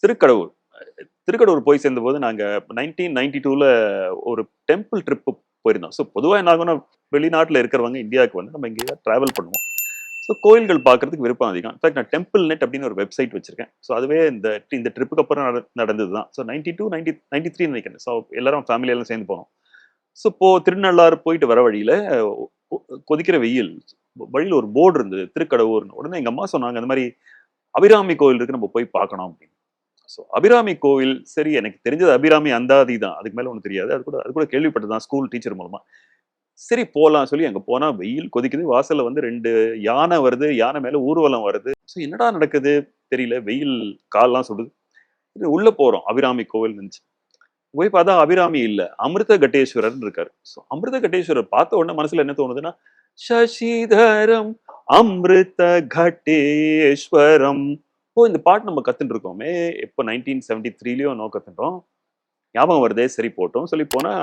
திருக்கடவுர். திருக்கடவுர் போய் சேர்ந்தபோது நாங்க 1992ல ஒரு டெம்பிள் ட்ரிப் போயிருந்தோம். ஸோ பொதுவா என்ன ஆகும்னா, வெளிநாட்டுல இருக்கிறவங்க இந்தியாவுக்கு வந்து நம்ம இங்கே டிராவல் பண்ணுவோம். ஸோ கோயில்கள் பார்க்கறதுக்கு விருப்பம் அதிகம். இன்ஃபாக்ட் நான் டெம்பிள் நெட் அப்படின்னு ஒரு வெப்சைட் வச்சிருக்கேன். ஸோ அதுவே இந்த ட்ரிப்புக்கு அப்புறம் நடந்தது தான். ஸோ 92, 93 நினைக்கிறேன். ஸோ எல்லாரும் ஃபேமிலியெல்லாம் சேர்ந்து போனோம். ஸோ திருநள்ளாறு போயிட்டு வர வழியில கொதிக்கிற வெயில். வழியில ஒரு போர்டு இருந்தது, திருக்கடவுர்னு. உடனே எங்க அம்மா சொன்னாங்க, அந்த மாதிரி அபிராமி கோயில் இருக்கு, நம்ம போய் பார்க்கணும் அப்படின்னு. ஸோ அபிராமி கோவில், சரி எனக்கு தெரிஞ்சது அபிராமி அந்தாதி தான், அதுக்கு மேல ஒன்றும் தெரியாது. அது கூட கேள்விப்பட்டதுதான் ஸ்கூல் டீச்சர் மூலமா. சரி போலாம் சொல்லி அங்க போனா வெயில் கொதிக்குது. வாசல்ல வந்து 2 யானை வருது, யானை மேல ஊர்வலம் வருது. ஸோ என்னடா நடக்குது தெரியல, வெயில் கால்லாம் சுடுது. உள்ள போறோம், அபிராமி கோவில் இருந்துச்சு. போய் பார்த்தா அபிராமி இல்ல, அமிர்த கட்டேஸ்வரர் இருக்காரு. ஸோ அமிர்த கட்டேஸ்வரர் பார்த்த உடனே மனசுல என்ன தோணுதுன்னா, சசிதரம் அமிர்த கட்டேஸ்வரம். ஓ, இந்த பாட்டு நம்ம கத்துட்டு இருக்கோமே, எப்போ 1973லயோ நோ கத்துட்டோம், ஞாபகம் வருதே, சரி போட்டோம் சொல்லி போனா,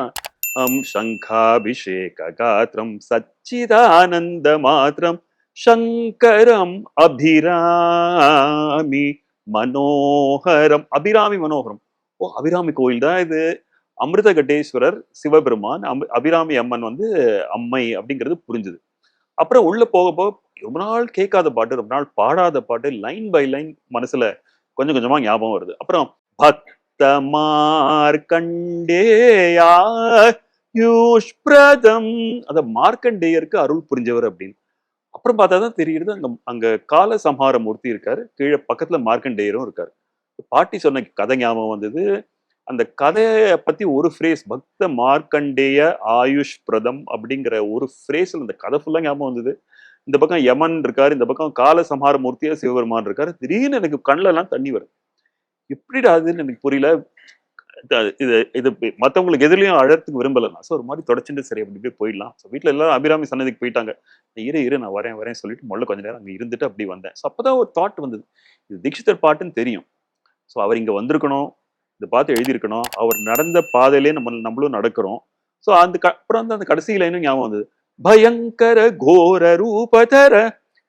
சங்காபிஷேக காத்திரம் சச்சிதானந்த மாத்திரம் சங்கரம் அபிராமி மனோகரம். அபிராமி மனோகரம். ஓ, அபிராமி கோயில் தான் இது. அமிர்த கட்டேஸ்வரர் சிவபெருமான், அபிராமி அம்மன் வந்து அம்மை அப்படிங்கிறது புரிஞ்சுது. அப்புறம் உள்ள போக போக ரொம்ப நாள் கேட்காத பாட்டு, ரொம்ப நாள் பாடாத பாட்டு, லைன் பை லைன் மனசுல கொஞ்சம் கொஞ்சமா ஞாபகம் வருது. அப்புறம் பக்த மார்க்கண்டேயா யூஷ்பிரதம், அத மார்க்கண்டேயருக்கு அருள் புரிஞ்சவர் அப்படின்னு. அப்புறம் பார்த்தாதான் தெரியுது, அங்க அங்க கால சம்ஹார மூர்த்தி இருக்காரு, கீழே பக்கத்துல மார்க்கண்டேயரும் இருக்காரு. பாட்டி சொன்ன கதை ஞாபகம் வந்தது. அந்த கதையை பத்தி ஒரு ஃப்ரேஸ், பக்த மார்க்கண்டேய ஆயுஷ் பிரதம் அப்படிங்கிற ஒரு ஃப்ரேஸ்ல அந்த கதை ஃபுல்லா ஞாபகம் வந்தது. இந்த பக்கம் யமன் இருக்காரு, இந்த பக்கம் கால சம்ஹார மூர்த்தியா சிவபெருமான் இருக்காரு. திடீர்னு எனக்கு கண்ணுல எல்லாம் தண்ணி வருது. எப்படிடா அதுன்னு எனக்கு புரியல. இது இது மத்தவங்களுக்கு எதிரிலையும் அழறதுக்கு விரும்பல நான். ஸோ ஒரு மாதிரி தொடச்சுட்டு சரி அப்படி இப்படி போயிடலாம். ஸோ வீட்டுல எல்லாரும் அபிராமி சன்னதிக்கு போயிட்டாங்க. இரு நான் வரேன் சொல்லிட்டு முதல்ல கொஞ்ச நேரம் அங்க இருந்துட்டு அப்படி வந்தேன். ஸோ அப்பதான் ஒரு தாட் வந்தது, இது தீட்சிதர் பாட்டுன்னு தெரியும். ஸோ அவர் இங்க வந்திருக்கணும், இதை பார்த்து எழுதியிருக்கணும், அவர் நடந்த பாதையிலே நம்மளும் நடக்கிறோம். ஸோ அப்புறம் அந்த கடைசி லைனும் ஞாபகம் வந்தது, பயங்கர கோர ரூபதர.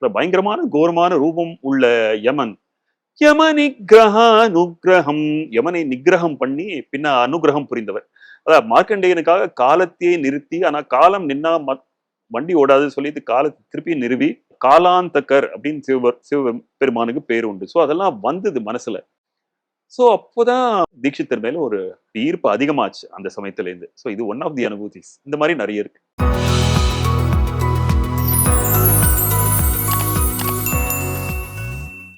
பயங்கரமான கோரமான ரூபம் உள்ள யமன், யமனிகிரகானுகிரகம், யமனை நிகிரகம் பண்ணி பின்ன அனுகிரகம் புரிந்தவர். அதாவது மார்க்கண்டேயனுக்காக காலத்தையே நிறுத்தி, ஆனா காலம் நின்னா வண்டி ஓடாது சொல்லிட்டு காலத்தை திருப்பி நிறுவி காலாந்தகர் அப்படின்னு சிவபெருமானுக்கு பேர் உண்டு. ஸோ அதெல்லாம் வந்தது மனசுல. ஸோ அப்போதான் தீட்சிதர் மேல ஒரு ஈர்ப்பு அதிகமாச்சு அந்த சமயத்துல இருந்து. ஸோ இது ஒன் ஆஃப் தி அனுபூதிஸ். இந்த மாதிரி நிறைய இருக்கு.